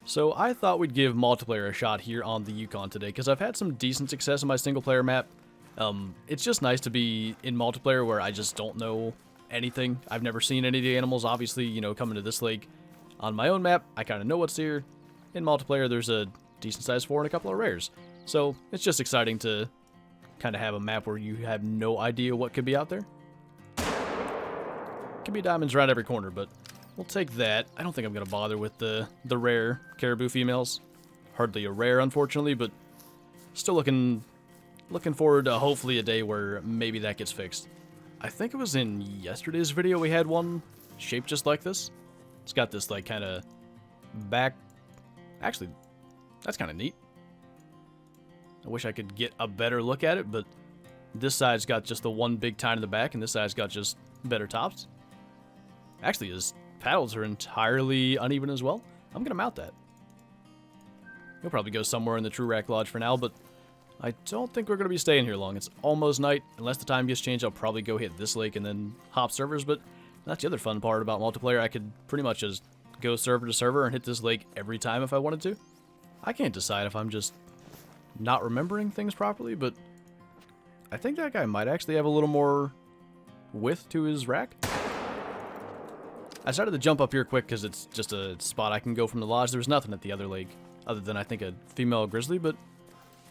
So I thought we'd give multiplayer a shot here on the Yukon today, because I've had some decent success in my single player map. It's just nice to be in multiplayer where I just don't know anything. I've never seen any of the animals, obviously, you know, coming to this lake. On my own map, I kind of know what's here. In multiplayer, there's a decent sized 4 and a couple of rares. So it's just exciting to kind of have a map where you have no idea what could be out there. Could be diamonds around every corner, but we'll take that. I don't think I'm going to bother with the rare caribou females. Hardly a rare, unfortunately, but still looking forward to hopefully a day where maybe that gets fixed. I think it was in yesterday's video we had one shaped just like this. It's got this, like, kind of back... Actually, that's kind of neat. I wish I could get a better look at it, but this side's got just the one big tine in the back, and this side's got just better tops. Actually, his paddles are entirely uneven as well. I'm going to mount that. He'll probably go somewhere in the True Rack Lodge for now, but I don't think we're going to be staying here long. It's almost night. Unless the time gets changed, I'll probably go hit this lake and then hop servers, but that's the other fun part about multiplayer. I could pretty much just go server to server and hit this lake every time if I wanted to. I can't decide if I'm just not remembering things properly, but I think that guy might actually have a little more width to his rack. I decided to jump up here quick because it's just a spot I can go from the lodge. There's nothing at the other lake other than, I think, a female grizzly, but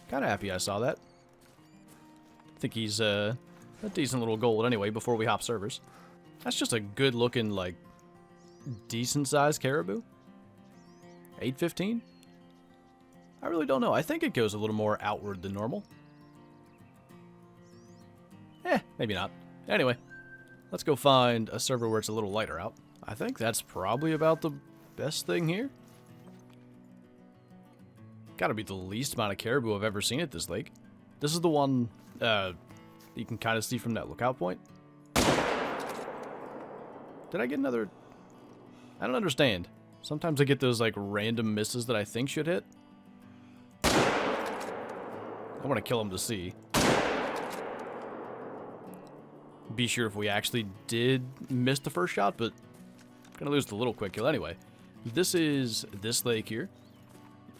kind of happy I saw that. I think he's a decent little gold anyway before we hop servers. That's just a good looking, like, decent sized caribou. 815? I really don't know. I think it goes a little more outward than normal. Maybe not. Anyway, let's go find a server where it's a little lighter out. I think that's probably about the best thing here. Gotta be the least amount of caribou I've ever seen at this lake. This is the one you can kind of see from that lookout point. Did I get another? I don't understand. Sometimes I get those, like, random misses that I think should hit. I want to kill him to see. Be sure if we actually did miss the first shot, but I'm gonna lose the little quick kill anyway. This is this lake here.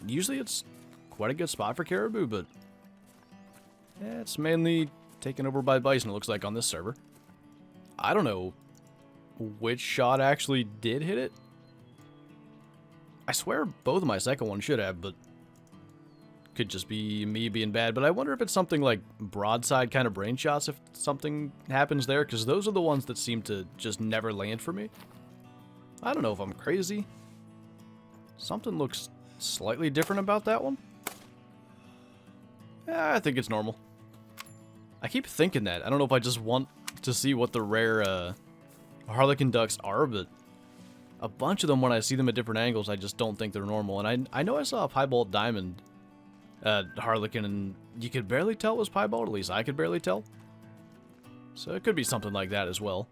Usually it's quite a good spot for caribou, but yeah, it's mainly taken over by bison, it looks like, on this server. I don't know which shot actually did hit it. I swear both of my second ones should have, but could just be me being bad. But I wonder if it's something like broadside kind of brain shots if something happens there, because those are the ones that seem to just never land for me. I don't know if I'm crazy. Something looks slightly different about that one. I think it's normal. I keep thinking that. I don't know if I just want to see what the rare harlequin ducks are, but a bunch of them, when I see them at different angles, I just don't think they're normal. And I know I saw a piebald diamond harlequin, and you could barely tell it was piebald. At least I could barely tell. So it could be something like that as well.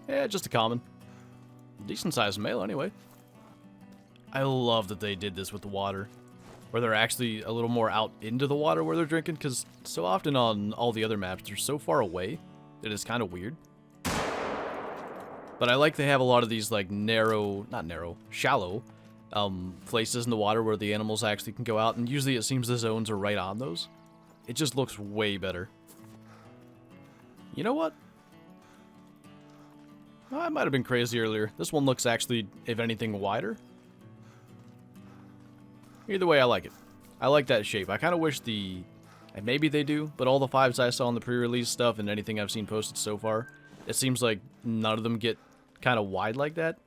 Yeah, just a common. Decent sized male anyway. I love that they did this with the water, where they're actually a little more out into the water where they're drinking, because so often on all the other maps, they're so far away that it's kind of weird. But I like they have a lot of these, like, shallow places in the water where the animals actually can go out, and usually it seems the zones are right on those. It just looks way better. You know what? I might have been crazy earlier. This one looks actually, if anything, wider. Either way, I like it. I like that shape. I kind of wish and maybe they do, but all the 5s I saw in the pre-release stuff and anything I've seen posted so far, it seems like none of them get kind of wide like that.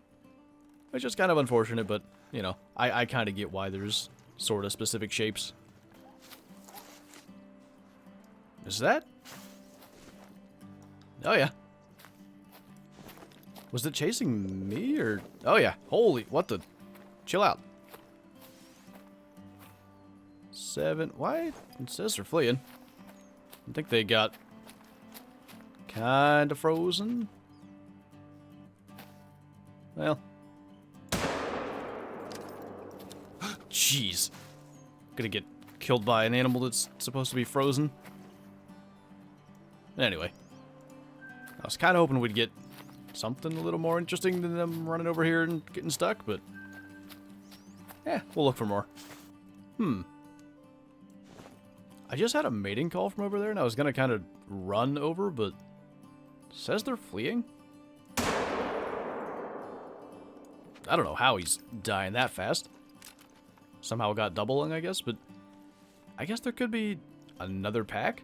Which is kind of unfortunate, but, you know, I kind of get why there's sort of specific shapes. Is that? Oh, yeah. Was it chasing me, or? Oh, yeah. Holy, what the? Chill out. 7. Why? It says they're fleeing. I think they got kind of frozen. Well. Jeez. Gonna get killed by an animal that's supposed to be frozen. Anyway. I was kind of hoping we'd get something a little more interesting than them running over here and getting stuck, but We'll look for more. I just had a mating call from over there, and I was going to kind of run over, but it says they're fleeing? I don't know how he's dying that fast. Somehow got doubling, I guess, but I guess there could be another pack?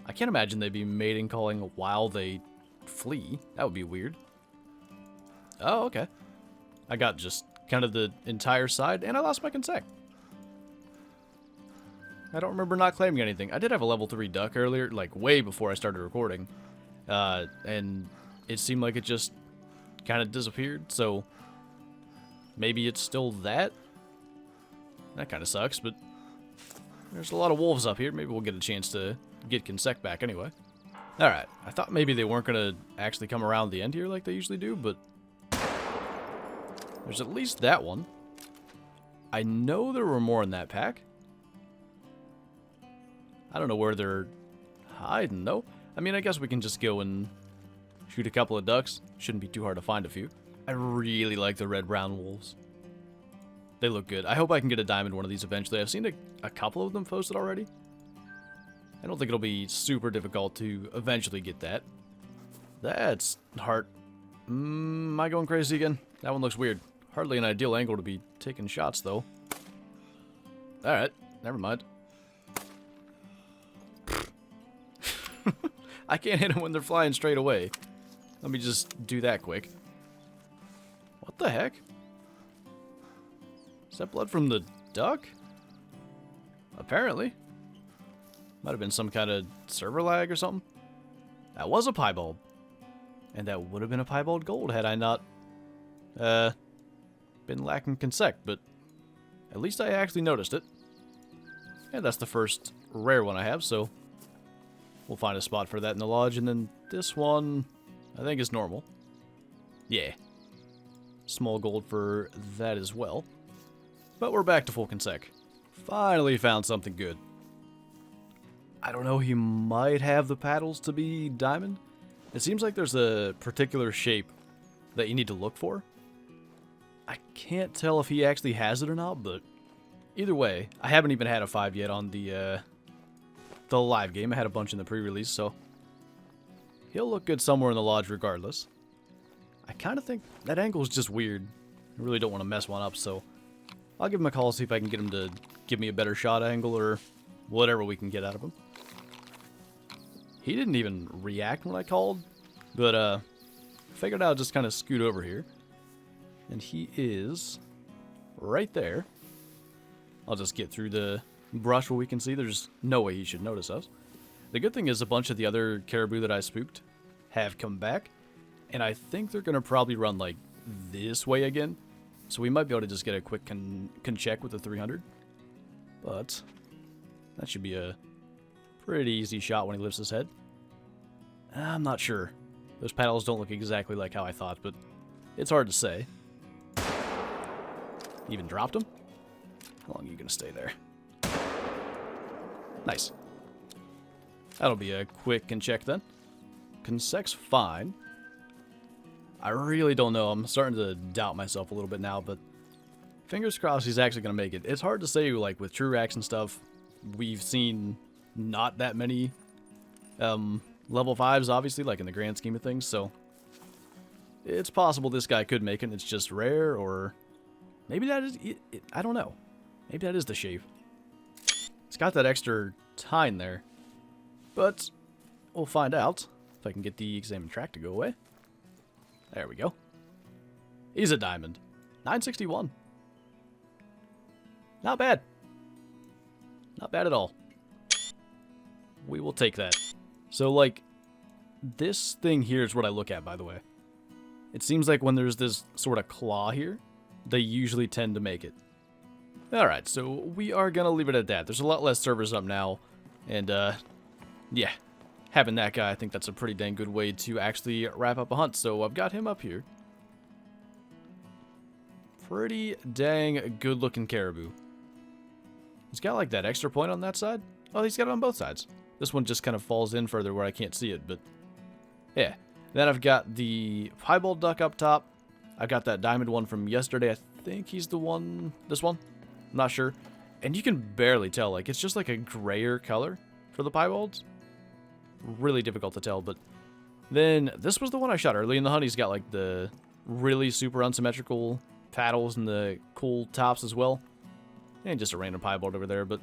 I can't imagine they'd be mating calling while they flee. That would be weird. Oh, okay. I got just kind of the entire side, and I lost my consec. I don't remember not claiming anything. I did have a level 3 duck earlier, like way before I started recording. And it seemed like it just kind of disappeared, so maybe it's still that? That kind of sucks, but there's a lot of wolves up here. Maybe we'll get a chance to get consec back anyway. Alright, I thought maybe they weren't going to actually come around the end here like they usually do, but there's at least that one. I know there were more in that pack. I don't know where they're hiding, though. I mean, I guess we can just go and shoot a couple of ducks. Shouldn't be too hard to find a few. I really like the red-brown wolves. They look good. I hope I can get a diamond one of these eventually. I've seen a couple of them posted already. I don't think it'll be super difficult to eventually get that. That's heart. Am I going crazy again? That one looks weird. Hardly an ideal angle to be taking shots, though. Alright, never mind. I can't hit them when they're flying straight away. Let me just do that quick. What the heck? Is that blood from the duck? Apparently. Might have been some kind of server lag or something. That was a piebald. And that would have been a piebald gold had I not been lacking consec, but at least I actually noticed it. And that's the first rare one I have, so we'll find a spot for that in the lodge. And then this one, I think, is normal. Yeah. Small gold for that as well. But we're back to full consec. Finally found something good. I don't know, he might have the paddles to be diamond. It seems like there's a particular shape that you need to look for. I can't tell if he actually has it or not, but either way, I haven't even had a 5 yet on the live game. I had a bunch in the pre-release, so he'll look good somewhere in the lodge regardless. I kind of think that angle is just weird. I really don't want to mess one up, so I'll give him a call, see if I can get him to give me a better shot angle or whatever we can get out of him. He didn't even react when I called, but figured I'll just kind of scoot over here. And he is right there. I'll just get through the brush where we can see. There's no way he should notice us. The good thing is a bunch of the other caribou that I spooked have come back. And I think they're going to probably run like this way again. So we might be able to just get a quick con check with the 300. But that should be a pretty easy shot when he lifts his head. I'm not sure. Those paddles don't look exactly like how I thought, but it's hard to say. Even dropped him? How long are you going to stay there? Nice. That'll be a quick and check then. Consec's fine. I really don't know. I'm starting to doubt myself a little bit now, but fingers crossed he's actually going to make it. It's hard to say, like, with true racks and stuff. We've seen not that many level 5s, obviously, like in the grand scheme of things, so it's possible this guy could make it. It's just rare, or maybe that is... I don't know. Maybe that is the shape. It's got that extra tine there, but we'll find out if I can get the examine track to go away. There we go. He's a diamond. 961. Not bad. Not bad at all. We will take that. So, like, this thing here is what I look at, by the way. It seems like when there's this sort of claw here, they usually tend to make it. Alright, so we are going to leave it at that. There's a lot less servers up now, and, yeah. Having that guy, I think that's a pretty dang good way to actually wrap up a hunt. So I've got him up here. Pretty dang good looking caribou. He's got like that extra point on that side. Oh, he's got it on both sides. This one just kind of falls in further where I can't see it, but yeah. Then I've got the piebald duck up top. I've got that diamond one from yesterday. I think he's the one, this one. I'm not sure. And you can barely tell, like, it's just like a grayer color for the piebalds. Really difficult to tell, but then this was the one I shot early, and the honey's got like the really super unsymmetrical paddles and the cool tops as well. And just a random piebald over there, but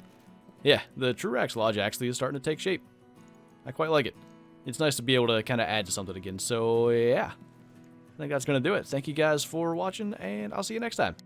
yeah, the Truax Lodge actually is starting to take shape. I quite like it. It's nice to be able to kind of add to something again, so yeah. I think that's going to do it. Thank you guys for watching, and I'll see you next time.